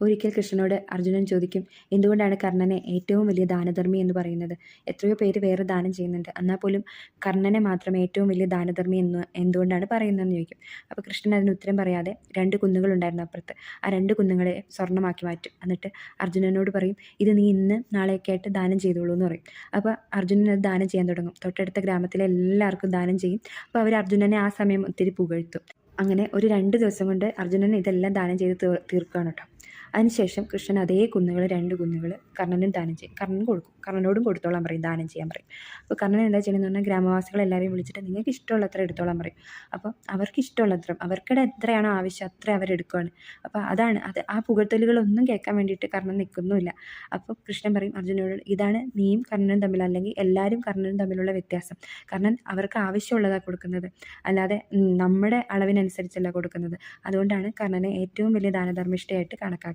ഒരിക്കൽ കൃഷ്ണനോട് അർജുനൻ ചോദിക്കും, എന്തുകൊണ്ടാണ് കർണനെ ഏറ്റവും വലിയ ദാനധർമ്മി എന്ന് പറയുന്നത്? എത്രയോ പേര് വേറെ ദാനം ചെയ്യുന്നുണ്ട്, എന്നാൽ പോലും കർണനെ മാത്രം ഏറ്റവും വലിയ ദാനധർമ്മി എന്ന് എന്തുകൊണ്ടാണ് പറയുന്നതെന്ന് ചോദിക്കും. അപ്പോൾ കൃഷ്ണൻ അതിന് ഉത്തരം പറയാതെ 2 കുന്നുകളുണ്ടായിരുന്നു അപ്പുറത്ത്. ആ 2 കുന്നുകളെ സ്വർണ്ണമാക്കി മാറ്റും. എന്നിട്ട് അർജുനനോട് പറയും, ഇത് നീ ഇന്ന് നാളെയൊക്കെ ആയിട്ട് ദാനം ചെയ്തോളൂ എന്ന് പറയും. അപ്പോൾ അർജുനൻ അത് ദാനം ചെയ്യാൻ തുടങ്ങും. തൊട്ടടുത്ത ഗ്രാമത്തിലെ എല്ലാവർക്കും ദാനം ചെയ്യും. അപ്പോൾ അവർ അർജുനനെ ആ സമയം ഒത്തിരി പുകഴ്ത്തും. അങ്ങനെ ഒരു 2 ദിവസം കൊണ്ട് അർജുനൻ ഇതെല്ലാം ദാനം ചെയ്ത് തീർക്കുകയാണ് കേട്ടോ. അതിനുശേഷം കൃഷ്ണൻ അതേ കുന്നുകൾ 2 കുന്നുകൾ കർണനും ദാനം ചെയ്യും. കർണൻ കൊടുക്കും. കർണനോടും കൊടുത്തോളാൻ പറയും, ദാനം ചെയ്യാൻ പറയും. അപ്പോൾ കർണൻ എന്താ ചെയ്യുന്നതെന്ന് പറഞ്ഞാൽ ഗ്രാമവാസികളെല്ലാവരെയും വിളിച്ചിട്ട് നിങ്ങൾക്ക് ഇഷ്ടമുള്ളത്ര എടുത്തോളാൻ പറയും. അപ്പോൾ അവർക്ക് ഇഷ്ടമുള്ളത്ര, അവർക്കിടെ എത്രയാണോ ആവശ്യം അത്ര അവരെടുക്കുകയാണ്. അപ്പോൾ അതാണ് ആ പുകഴ്ത്തലുകളൊന്നും കേൾക്കാൻ വേണ്ടിയിട്ട് കർണൻ നിൽക്കുന്നുമില്ല. അപ്പോൾ കൃഷ്ണൻ പറയും അർജുനനോട്, ഇതാണ് നീയും കർണനും തമ്മിൽ, അല്ലെങ്കിൽ എല്ലാവരും കർണനും തമ്മിലുള്ള വ്യത്യാസം. കർണൻ അവർക്ക് ആവശ്യമുള്ളതാണ് കൊടുക്കുന്നത്, അല്ലാതെ നമ്മുടെ അളവിനനുസരിച്ചല്ല കൊടുക്കുന്നത്. അതുകൊണ്ടാണ് കർണനെ ഏറ്റവും വലിയ ദാനധർമ്മിഷ്ഠയായിട്ട് കണക്കാക്കുന്നത്.